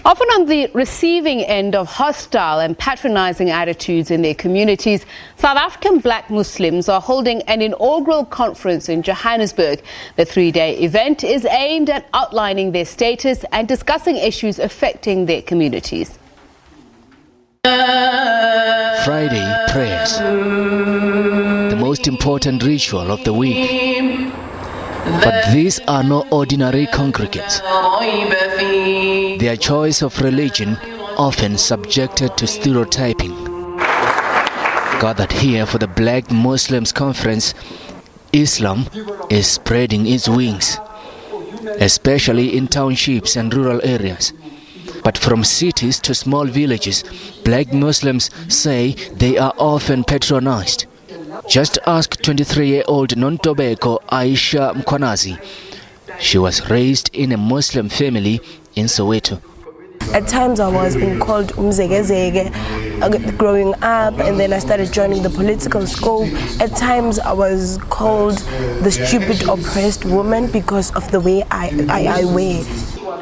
Often on the receiving end of hostile and patronising attitudes in their communities, South African black Muslims are holding an inaugural conference in Johannesburg. The three-day event is aimed at outlining their status and discussing issues affecting their communities. Friday prayers, the most important ritual of the week. But these are no ordinary congregants. Their choice of religion often subjected to stereotyping. Gathered here for the Black Muslims Conference, Islam is spreading its wings, especially in townships and rural areas. But from cities to small villages, black Muslims say they are often patronized. Just ask 23-year-old Nontobeko Aisha Mkwanazi. She was raised in a Muslim family in Soweto. At times I was being called Umzegezege growing up, and then I started joining the political scope. At times I was called the stupid oppressed woman because of the way I wear.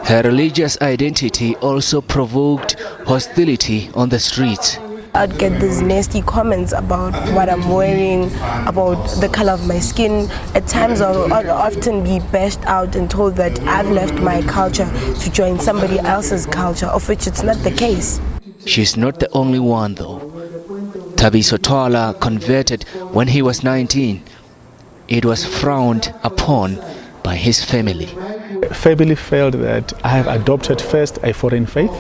Her religious identity also provoked hostility on the streets. I'd get these nasty comments about what I'm wearing, about the color of my skin. At times I'd often be bashed out and told that I've left my culture to join somebody else's culture, of which it's not the case. She's not the only one though. Thabiso Twala converted when he was 19. It was frowned upon by his family. Family felt that I have adopted first a foreign faith.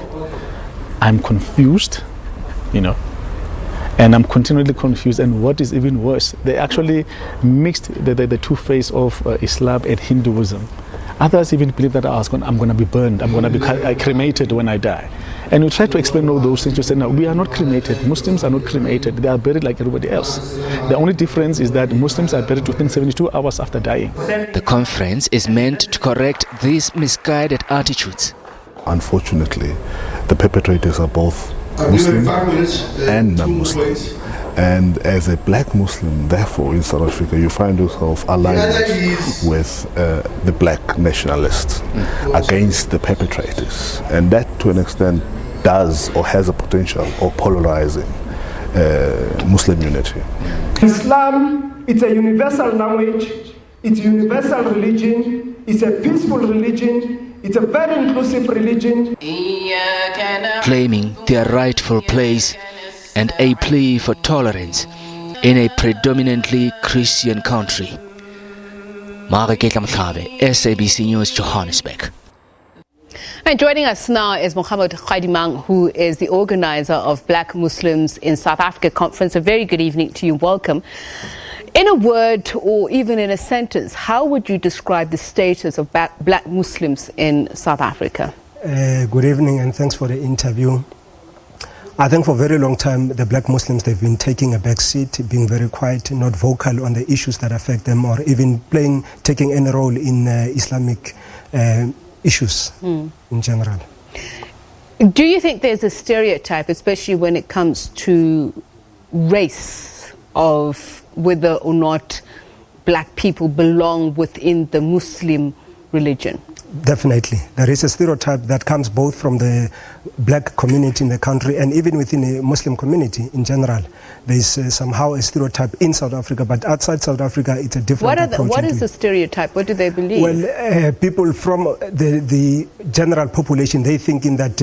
I'm confused, and I'm continually confused. And what is even worse, they actually mixed the two faiths of Islam and Hinduism. Others even believe that I'm going to be burned, I'm going to be cremated when I die. And we try to explain all those things. We say, no, we are not cremated. Muslims are not cremated. They are buried like everybody else. The only difference is that Muslims are buried within 72 hours after dying. The conference is meant to correct these misguided attitudes. Unfortunately, the perpetrators are both Muslim and non-Muslim. And as a black Muslim, therefore, in South Africa, you find yourself aligned with the black nationalists against the perpetrators. And that, to an extent, does or has a potential of polarizing Muslim unity. Islam, it's a universal language, it's a universal religion, it's a peaceful religion, it's a very inclusive religion. Claiming their rightful place and a plea for tolerance in a predominantly Christian country. SABC News, Johannesburg. And joining us now is Muhammad Gadimang, who is the organizer of Black Muslims in South Africa Conference. A very good evening to you. Welcome. In a word or even in a sentence, how would you describe the status of black Muslims in South Africa? Good evening and thanks for the interview. I think for a very long time, the black Muslims, they've been taking a back seat, being very quiet, not vocal on the issues that affect them, or even taking any role in Islamic issues in general. Do you think there's a stereotype, especially when it comes to race, of whether or not black people belong within the Muslim religion? Definitely. There is a stereotype that comes both from the black community in the country and even within the Muslim community in general. There is somehow a stereotype in South Africa, but outside South Africa it's a different approach. What is the stereotype? What do they believe? Well, people from the general population, they thinking that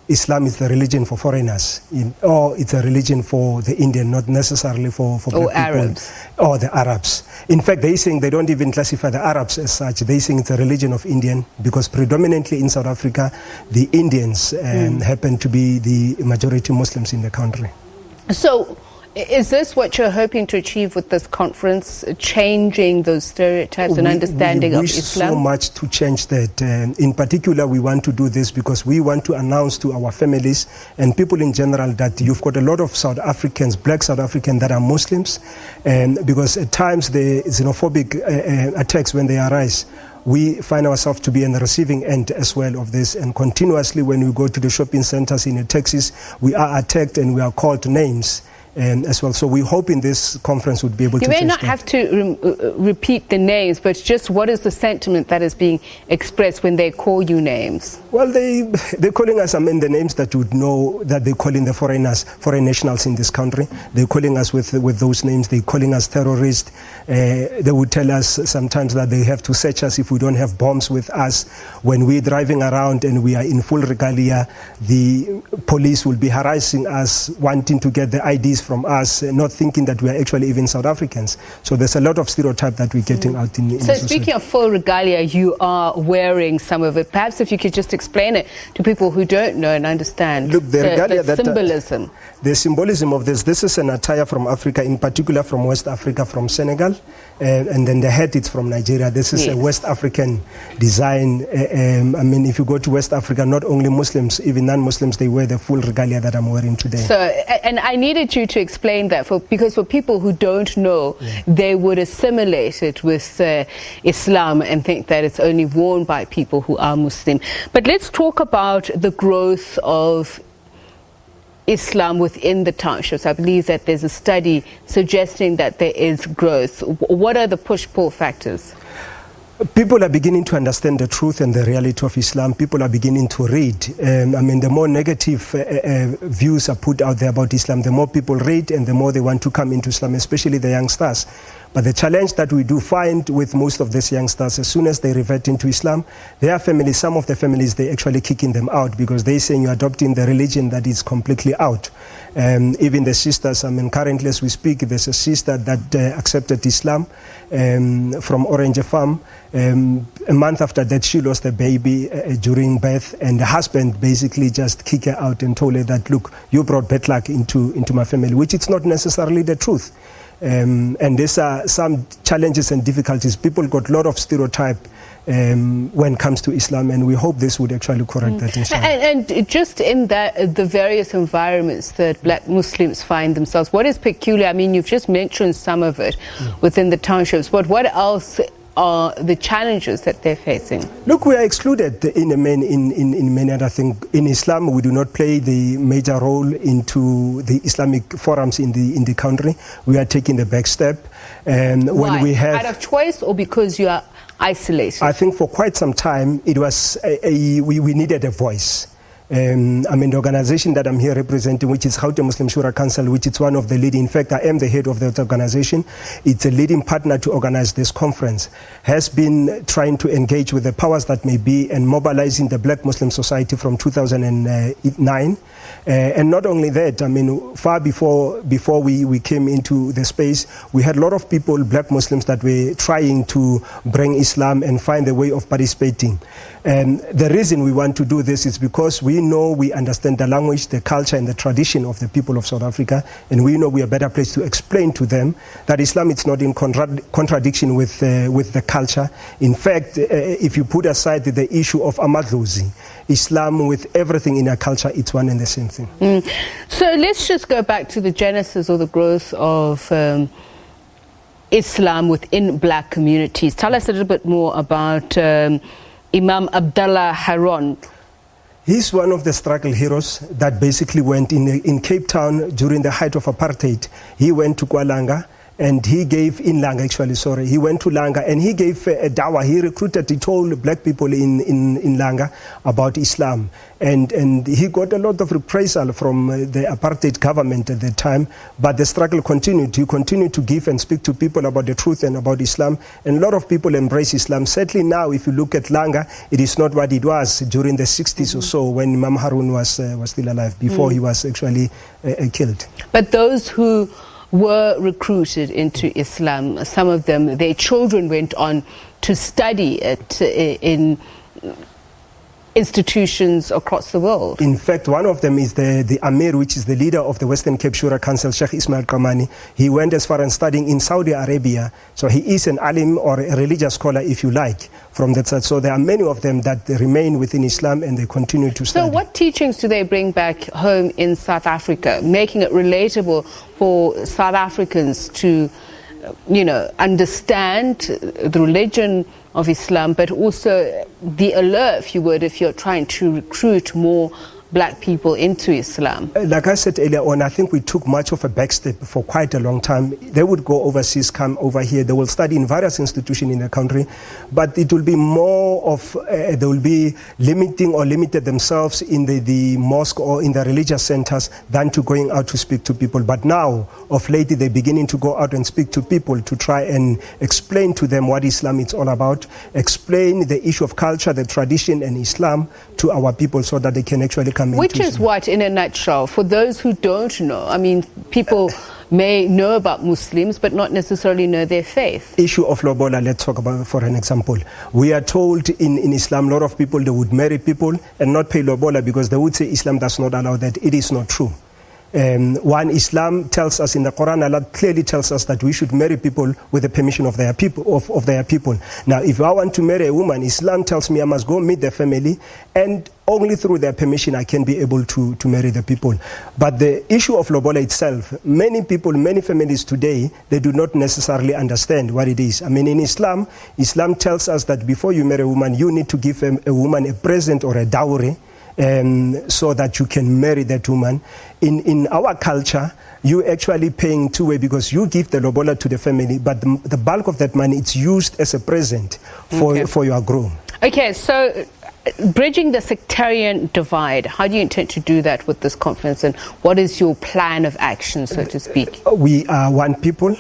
Islam is the religion for foreigners, or it's a religion for the Indian, not necessarily for black people. Arabs. Or the Arabs. In fact, they saying they don't even classify the Arabs as such. They saying it's a religion of Indian, because predominantly in South Africa, the Indians happen to be the majority Muslims in the country. So, is this what you're hoping to achieve with this conference, changing those stereotypes and understanding of Islam? We wish so much to change that. In particular, we want to do this because we want to announce to our families and people in general that you've got a lot of South Africans, black South Africans that are Muslims, because at times the xenophobic attacks, when they arise, we find ourselves to be in the receiving end as well of this, and continuously when we go to the shopping centers in the taxis, we are attacked and we are called names. as well. So we hope in this conference would be able to You may change not that. have to repeat the names, but just what is the sentiment that is being expressed when they call you names? Well, they're calling us, the names that you would know that they're calling the foreign nationals in this country. They're calling us with those names. They're calling us terrorists. They would tell us sometimes that they have to search us if we don't have bombs with us. When we're driving around and we are in full regalia, the police will be harassing us, wanting to get the IDs from us, not thinking that we are actually even South Africans. So there's a lot of stereotype that we're getting out in So speaking of full regalia, you are wearing some of it. Perhaps if you could just explain it to people who don't know and understand. Look, the regalia, the symbolism. The symbolism of this is an attire from Africa, in particular from West Africa, from Senegal, and then the hat is from Nigeria. This is a West African design. If you go to West Africa, not only Muslims, even non-Muslims, they wear the full regalia that I'm wearing today. So, and I needed you to explain that because for people who don't know, they would assimilate it with Islam and think that it's only worn by people who are Muslim. But let's talk about the growth of Islam within the townships. I believe that there's a study suggesting that there is growth. What are the push-pull factors? People are beginning to understand the truth and the reality of Islam. People are beginning to read. The more negative views are put out there about Islam, the more people read and the more they want to come into Islam, especially the youngsters. But the challenge that we do find with most of these youngsters, as soon as they revert into Islam, their families, some of the families, they actually kicking them out because they saying you're adopting the religion that is completely out. Even the sisters, currently as we speak, there's a sister that accepted Islam from Orange Farm. A month after that, she lost a baby during birth, and the husband basically just kicked her out and told her that, look, you brought bad luck into my family, which it's not necessarily the truth. And there's some challenges and difficulties. People got a lot of stereotype when it comes to Islam, and we hope this would actually correct that. And just in that, the various environments that black Muslims find themselves, what is peculiar? You've just mentioned some of it within the townships, but what else are the challenges that they're facing? Look, we are excluded in many other things. In Islam, we do not play the major role into the Islamic forums in the country. We are taking the back step. And why? When we have out of choice or because you are isolated? I think for quite some time it was we needed a voice. The organization that I'm here representing, which is Gauteng Muslim Shura Council, which is one of the leading, in fact, I am the head of that organization. It's a leading partner to organize this conference, has been trying to engage with the powers that may be and mobilizing the Black Muslim Society from 2009. And not only that, far before we came into the space, we had a lot of people, Black Muslims, that were trying to bring Islam and find a way of participating. And the reason we want to do this is because we know, we understand the language, the culture and the tradition of the people of South Africa, and we know we are better placed to explain to them that Islam is not in contradiction with the culture. In fact, if you put aside the issue of amadlozi, Islam with everything in our culture, it's one and the same thing. So let's just go back to the genesis or the growth of Islam within black communities. Tell us a little bit more about Imam Abdullah Harun. He's one of the struggle heroes that basically went in Cape Town during the height of apartheid. He went to Kualanga and he gave he went to Langa and he gave a dawah. He told black people in Langa about Islam. And he got a lot of reprisal from the apartheid government at the time, but the struggle continued. He continued to give and speak to people about the truth and about Islam, and a lot of people embrace Islam. Certainly now, if you look at Langa, it is not what it was during the 60s or so when Imam Harun was still alive, before he was actually killed. But those who were recruited into Islam, some of them, their children went on to study it in institutions across the world. In fact, one of them is the Amir, which is the leader of the Western Cape Shura Council, Sheikh Ismail Kamani. He went as far as studying in Saudi Arabia. So he is an alim or a religious scholar, if you like, from that side. So there are many of them that remain within Islam and they continue to study. So what teachings do they bring back home in South Africa, making it relatable for South Africans to, understand the religion of Islam, but also the alert, if you would, if you're trying to recruit more black people into Islam? Like I said earlier on, I think we took much of a backstep for quite a long time. They would go overseas, come over here. They will study in various institutions in the country, but it will be more of, they will be limited themselves in the mosque or in the religious centers than to going out to speak to people. But now, of late, they're beginning to go out and speak to people to try and explain to them what Islam is all about, explain the issue of culture, the tradition and Islam to our people so that they can actually come into Which is what, in a nutshell, for those who don't know, I mean, people may know about Muslims but not necessarily know their faith. Issue of lobola, let's talk about for an example. We are told in Islam, a lot of people, they would marry people and not pay lobola because they would say Islam does not allow that. It is not true. One, Islam tells us in the Quran, Allah clearly tells us that we should marry people with the permission of their people. Of their people. Now, if I want to marry a woman, Islam tells me I must go meet their family, and only through their permission I can be able to marry the people. But the issue of lobola itself, many people, many families today, they do not necessarily understand what it is. I mean, in Islam, Islam tells us that before you marry a woman, you need to give a woman a present or a dowry, so that you can marry that woman. In our culture, you actually paying two-way because you give the lobola to the family, but the bulk of that money it's used as a present for your groom. Okay, so bridging the sectarian divide, how do you intend to do that with this conference, and what is your plan of action, so to speak? We are one people.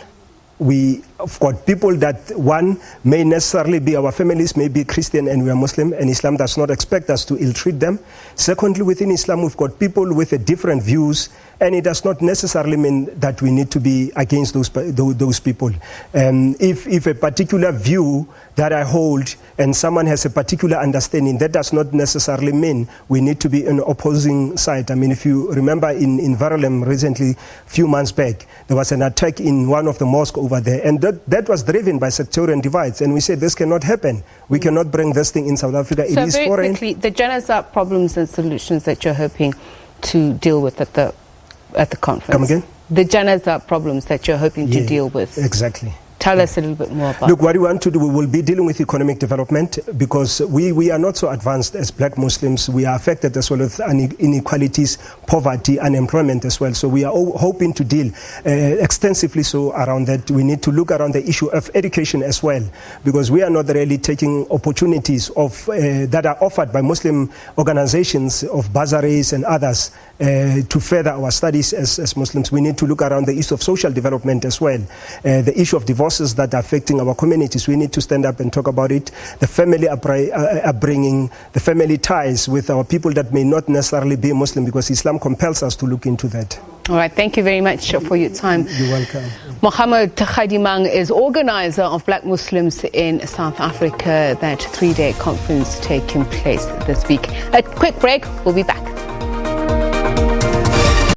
We have got people that, one, may necessarily be our families, may be Christian and we are Muslim, and Islam does not expect us to ill-treat them. Secondly, within Islam, we've got people with different views, and it does not necessarily mean that we need to be against those people. If a particular view that I hold and someone has a particular understanding, that does not necessarily mean we need to be on the opposing side. I mean, if you remember in Verulam recently, a few months back, there was an attack in one of the mosques over there, and that was driven by sectarian divides, and we said this cannot happen. We cannot bring this thing in South Africa. So it is very foreign. quickly, the genocide problems and solutions that you're hoping to deal with at the conference. Come again? The genocide problems that you're hoping to deal with. Exactly. Tell us a little bit more about Look, what we want to do, we will be dealing with economic development because we are not so advanced as black Muslims. We are affected as well with inequalities, poverty, unemployment as well. So we are hoping to deal extensively so around that. We need to look around the issue of education as well because we are not really taking opportunities of that are offered by Muslim organizations of bursaries and others to further our studies as Muslims. We need to look around the issue of social development as well. The issue of divorce that are affecting our communities. We need to stand up and talk about it. The family upbringing, the family ties with our people that may not necessarily be Muslim because Islam compels us to look into that. All right, thank you very much for your time. You're welcome. Muhammad Gadimang is organizer of Black Muslims in South Africa. That 3-day conference taking place this week. A quick break, we'll be back.